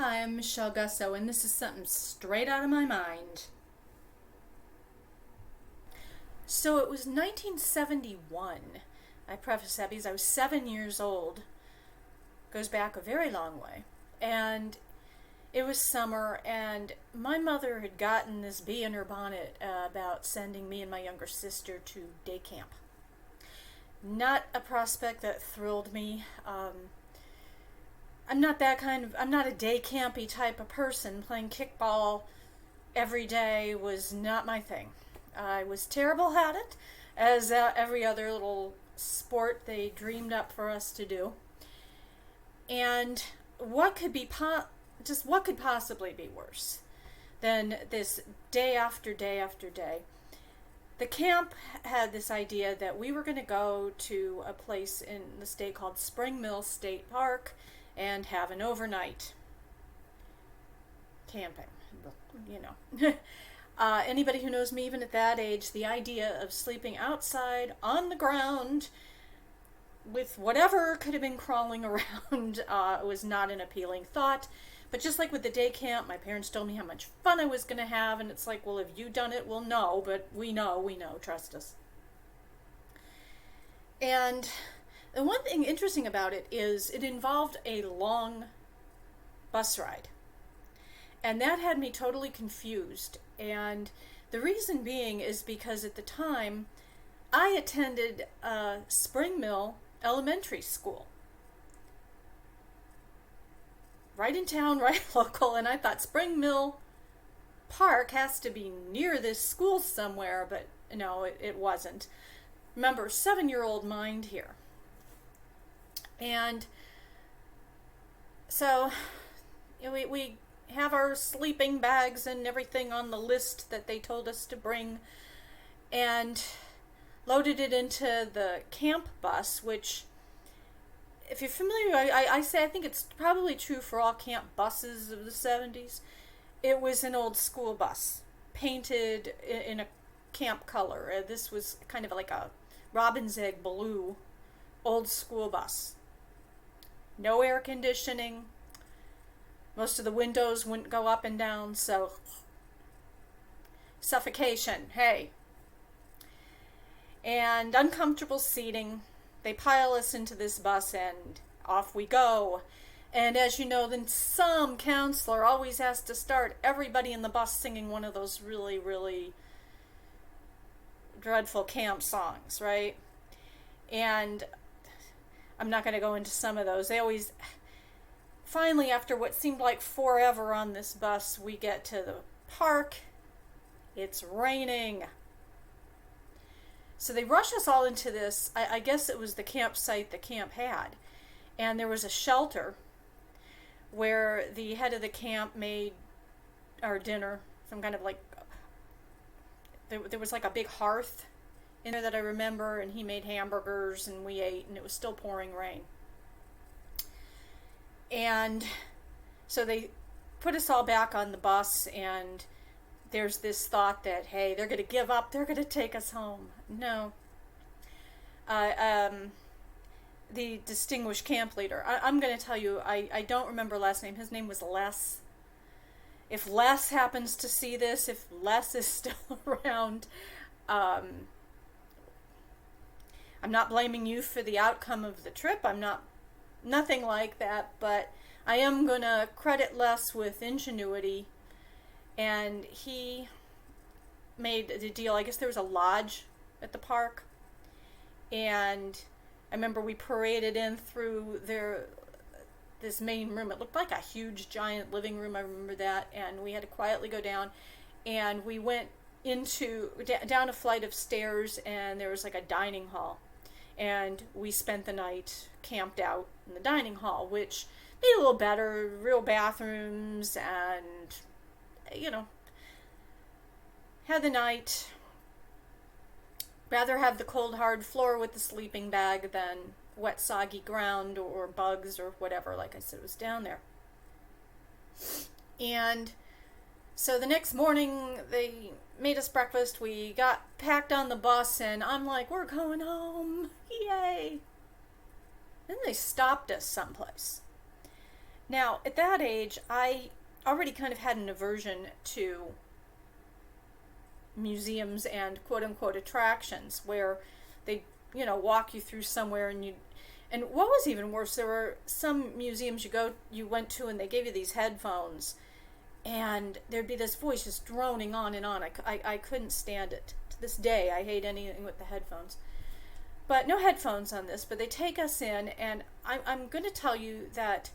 Hi, I'm Michelle Gussow, and this is something straight out of my mind. So it was 1971. I preface that because I was 7 years old. Goes back a very long way. And it was summer, and my mother had gotten this bee in her bonnet about sending me and my younger sister to day camp. Not a prospect that thrilled me. I'm not a day campy type of person. Playing kickball every day was not my thing. I was terrible at it, as every other little sport they dreamed up for us to do. And what could possibly be worse than this day after day after day? The camp had this idea that we were going to go to a place in the state called Spring Mill State Park and have an overnight camping, you know. Anybody who knows me, even at that age, the idea of sleeping outside on the ground with whatever could have been crawling around was not an appealing thought. But just like with the day camp, my parents told me how much fun I was going to have, and it's like, well, have you done it? Well, no, but we know, trust us. And the one thing interesting about it is it involved a long bus ride. And that had me totally confused. And the reason being is because at the time, I attended Spring Mill Elementary School. Right in town, right local, and I thought Spring Mill Park has to be near this school somewhere, but no, it wasn't. Remember, 7-year-old mind here. And so we have our sleeping bags and everything on the list that they told us to bring, and loaded it into the camp bus, which, if you're familiar, I think it's probably true for all camp buses of the 70s. It was an old school bus, painted in a camp color. This was kind of like a robin's egg blue old school bus. No air conditioning. Most of the windows wouldn't go up and down, so suffocation, hey. And uncomfortable seating. They pile us into this bus and off we go. And as you know, then some counselor always has to start everybody in the bus singing one of those really, really dreadful camp songs, right? And I'm not going to go into some of those. They always, finally, after what seemed like forever on this bus, we get to the park. It's raining. So they rush us all into this, I guess it was the campsite the camp had. And there was a shelter where the head of the camp made our dinner, some kind of like, there was like a big hearth in there that I remember, and he made hamburgers and we ate, and it was still pouring rain. And so they put us all back on the bus, and there's this thought that, hey, they're going to give up, they're going to take us home. No. The distinguished camp leader, I'm going to tell you, I don't remember last name. His name was Les. If Les happens to see this, if Les is still around, I'm not blaming you for the outcome of the trip. Nothing like that, but I am going to credit Les with ingenuity. And he made the deal. I guess there was a lodge at the park. And I remember we paraded in through this main room. It looked like a huge, giant living room. I remember that. And we had to quietly go down. And we went down a flight of stairs, and there was like a dining hall. And we spent the night camped out in the dining hall, which made it a little better. Real bathrooms and, had the night. Rather have the cold, hard floor with the sleeping bag than wet, soggy ground or bugs or whatever, like I said, was down there. And so the next morning, they made us breakfast. We got packed on the bus, and I'm like, we're going home. Yay. Then they stopped us someplace. Now, at that age, I already kind of had an aversion to museums and quote unquote attractions where they, walk you through somewhere and what was even worse, there were some museums you went to and they gave you these headphones and there'd be this voice just droning on and on. I couldn't stand it. To this day, I hate anything with the headphones. But no headphones on this, but they take us in, and I'm going to tell you that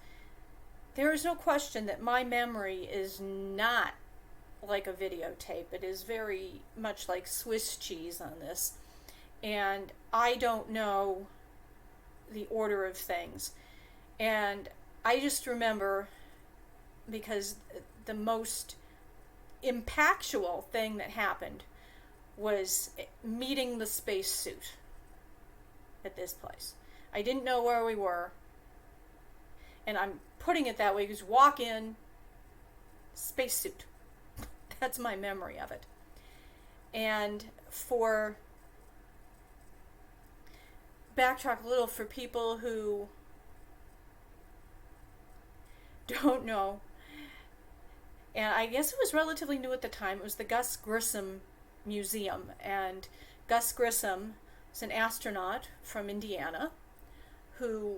there is no question that my memory is not like a videotape. It is very much like Swiss cheese on this. And I don't know the order of things. And I just remember, because the most impactful thing that happened was meeting the spacesuit at this place. I didn't know where we were. And I'm putting it that way because walk in, spacesuit. That's my memory of it. And backtrack a little for people who don't know, and I guess it was relatively new at the time, it was the Gus Grissom Museum. And Gus Grissom is an astronaut from Indiana who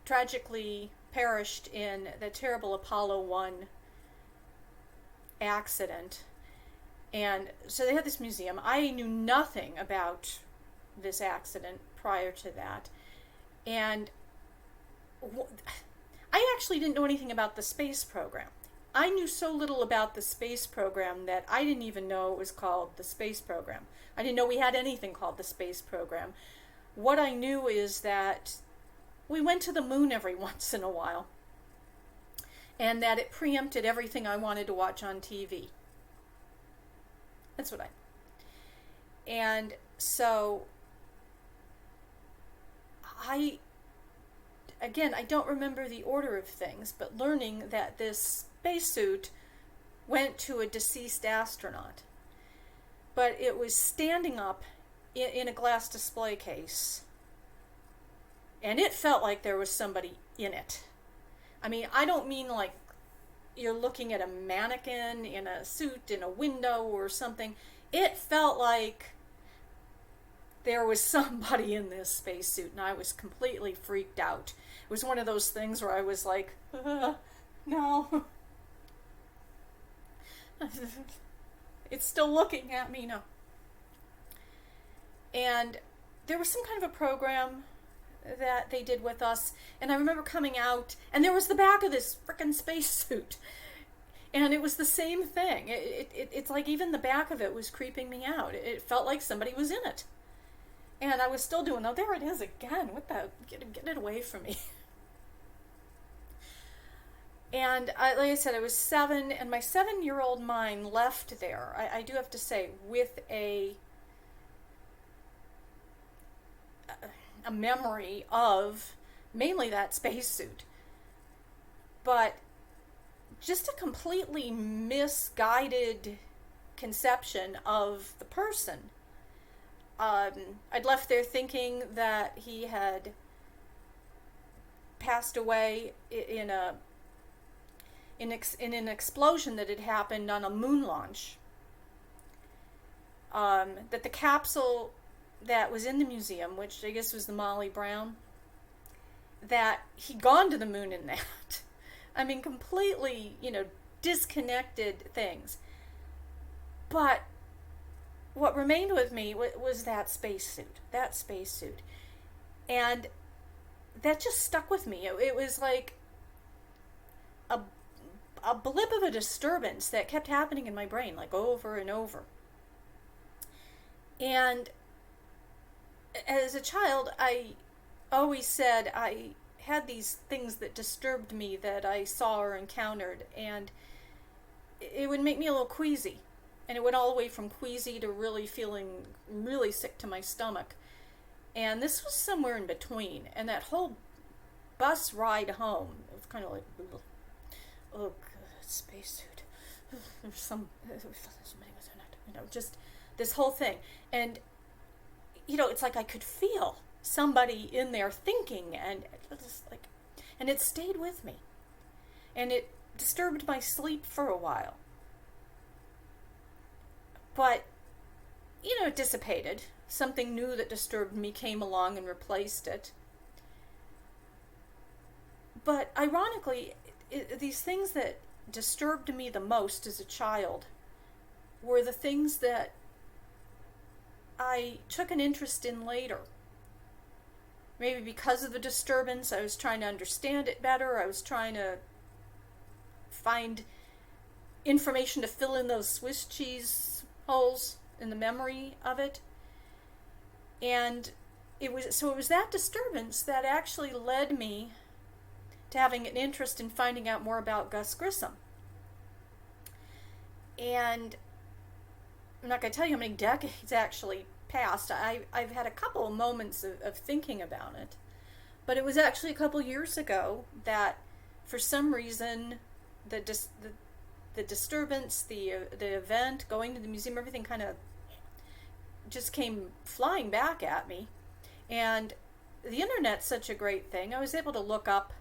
tragically perished in the terrible Apollo 1 accident. And so they had this museum. I knew nothing about this accident prior to that. And I actually didn't know anything about the space program. I knew so little about the space program that I didn't even know it was called the space program. I didn't know we had anything called the space program. What I knew is that we went to the moon every once in a while, and that it preempted everything I wanted to watch on TV. That's what and so I don't remember the order of things, but learning that this spacesuit went to a deceased astronaut, but it was standing up in a glass display case, and it felt like there was somebody in it. I mean, I don't mean like you're looking at a mannequin in a suit in a window or something. It felt like there was somebody in this spacesuit, and I was completely freaked out. It was one of those things where I was like, no. It's still looking at me, no. And there was some kind of a program that they did with us, and I remember coming out, and there was the back of this frickin' spacesuit, and it was the same thing. It's like even the back of it was creeping me out. It felt like somebody was in it. And I was still doing, oh, there it is again. What the, get it away from me. And like I said, I was 7, and my 7-year-old mind left there, I do have to say, with a memory of mainly that spacesuit. But just a completely misguided conception of the person. I'd left there thinking that he had passed away in an explosion that had happened on a moon launch. That the capsule that was in the museum, which I guess was the Molly Brown, that he'd gone to the moon in that. I mean, completely, disconnected things. But what remained with me was that spacesuit. And that just stuck with me. It was like a blip of a disturbance that kept happening in my brain, like over and over. And as a child, I always said I had these things that disturbed me that I saw or encountered, and it would make me a little queasy. And it went all the way from queasy to really feeling really sick to my stomach. And this was somewhere in between. And that whole bus ride home, it was kind of like, oh, God, spacesuit. There's somebody within it. Just this whole thing. And, it's like I could feel somebody in there thinking, and it stayed with me. and it disturbed my sleep for a while. But, it dissipated. Something new that disturbed me came along and replaced it. But ironically, these things that disturbed me the most as a child were the things that I took an interest in later. Maybe because of the disturbance, I was trying to understand it better. I was trying to find information to fill in those Swiss cheese holes in the memory of it. And it was that disturbance that actually led me to having an interest in finding out more about Gus Grissom. And I'm not going to tell you how many decades actually passed. I've had a couple of moments of thinking about it. But it was actually a couple years ago that, for some reason, the disturbance, the event, going to the museum, everything kind of just came flying back at me. And the internet's such a great thing. I was able to look up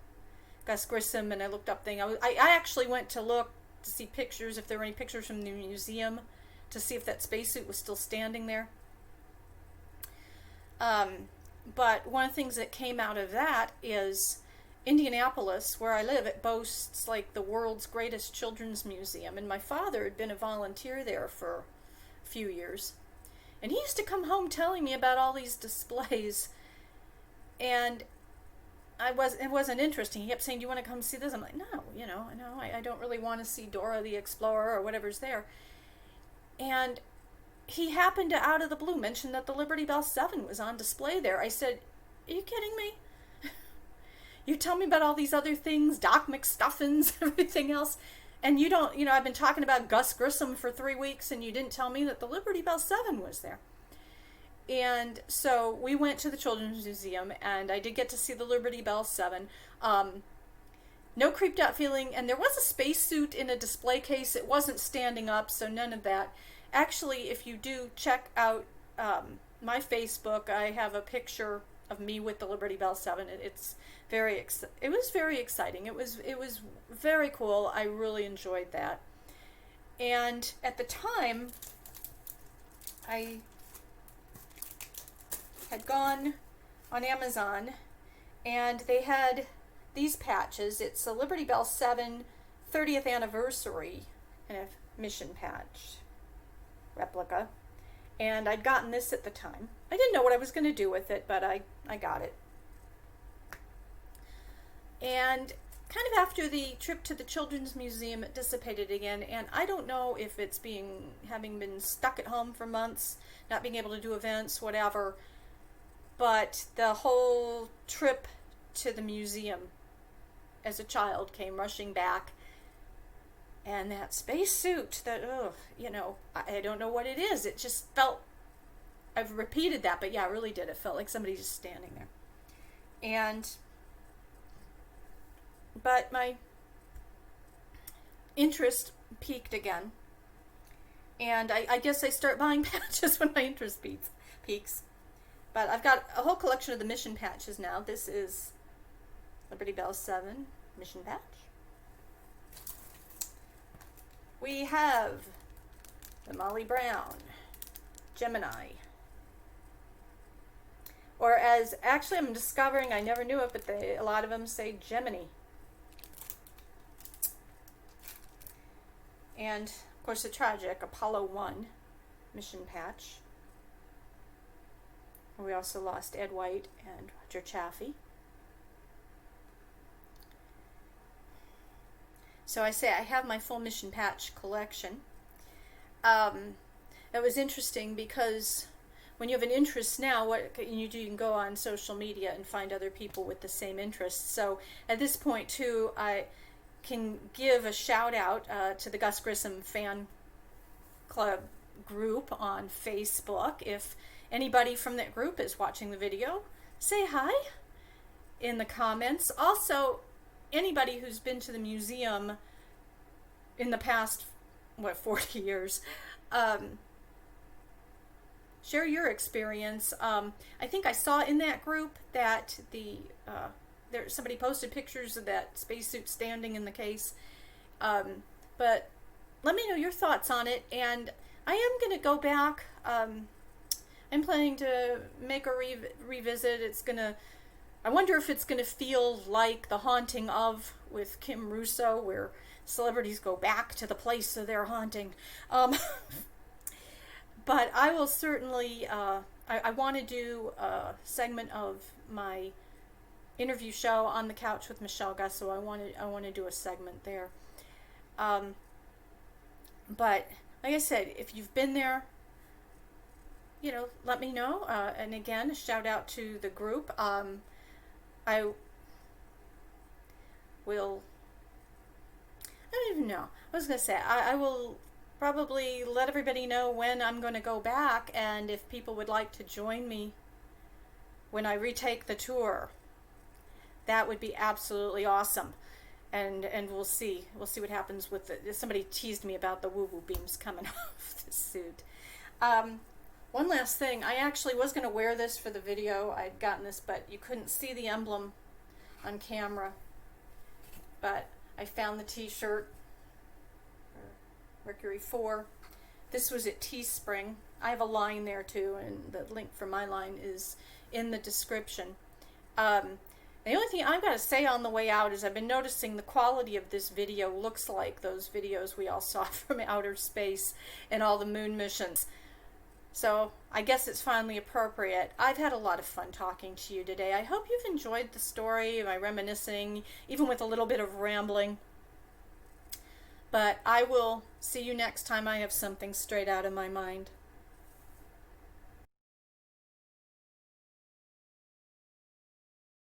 Gus Grissom, and I looked up things. I actually went to look to see pictures, if there were any pictures from the museum, to see if that spacesuit was still standing there. But one of the things that came out of that is Indianapolis, where I live, it boasts like the world's greatest children's museum, and my father had been a volunteer there for a few years. And he used to come home telling me about all these displays, and it wasn't interesting. He kept saying, "Do you want to come see this?" I'm like, "No, I don't really want to see Dora the Explorer or whatever's there." And he happened to, out of the blue, mention that the Liberty Bell 7 was on display there. I said, "Are you kidding me? You tell me about all these other things, Doc McStuffins, everything else, and you don't, I've been talking about Gus Grissom for 3 weeks, and you didn't tell me that the Liberty Bell 7 was there." And so we went to the Children's Museum, and I did get to see the Liberty Bell 7. No creeped out feeling, and there was a spacesuit in a display case. It wasn't standing up, so none of that. Actually, if you do check out my Facebook, I have a picture of me with the Liberty Bell 7. It was very exciting. It was very cool. I really enjoyed that. And at the time, I had gone on Amazon, and they had these patches. It's a Liberty Bell 7 30th anniversary kind of mission patch replica, and I'd gotten this at the time. I didn't know what I was going to do with it, but I got it. And kind of after the trip to the Children's Museum, it dissipated again, and I don't know if it's having been stuck at home for months, not being able to do events, whatever, but the whole trip to the museum as a child came rushing back. And that spacesuit, I don't know what it is. It just felt, I've repeated that, but yeah, it really did. It felt like somebody just standing there. But my interest peaked again. And I guess I start buying patches when my interest peaks. But I've got a whole collection of the mission patches now. This is Liberty Bell 7 mission patch. We have the Molly Brown Gemini. Or as actually I'm discovering, I never knew it, but a lot of them say Gemini. And of course the tragic Apollo 1 mission patch. We also lost Ed White and Roger Chaffee. So I say I have my full mission patch collection. It was interesting because when you have an interest now, what can you do? You can go on social media and find other people with the same interests. So at this point too, I can give a shout out to the Gus Grissom fan club group on Facebook. If anybody from that group is watching the video, say hi in the comments. Also, anybody who's been to the museum in the past, 40 years, share your experience. I think I saw in that group that the somebody posted pictures of that spacesuit standing in the case. But let me know your thoughts on it, and I am going to go back. I'm planning to make a revisit. I wonder if it's going to feel like The Haunting of with Kim Russo, where celebrities go back to the place of their haunting. But I will certainly, I want to do a segment of my interview show On the Couch with Michelle Gussow. I want to do a segment there. But like I said, if you've been there, let me know. And again, a shout out to the group. I don't even know. I was going to say, I will probably let everybody know when I'm going to go back, and if people would like to join me when I retake the tour, that would be absolutely awesome. And we'll see what happens with somebody teased me about the woo-woo beams coming off the suit. One last thing, I actually was going to wear this for the video. I'd gotten this, but you couldn't see the emblem on camera. But I found the t-shirt, Mercury 4. This was at Teespring. I have a line there too, and the link for my line is in the description. The only thing I've got to say on the way out is I've been noticing the quality of this video looks like those videos we all saw from outer space and all the moon missions. So I guess it's finally appropriate. I've had a lot of fun talking to you today. I hope you've enjoyed the story, my reminiscing, even with a little bit of rambling. But I will see you next time I have something straight out of my mind.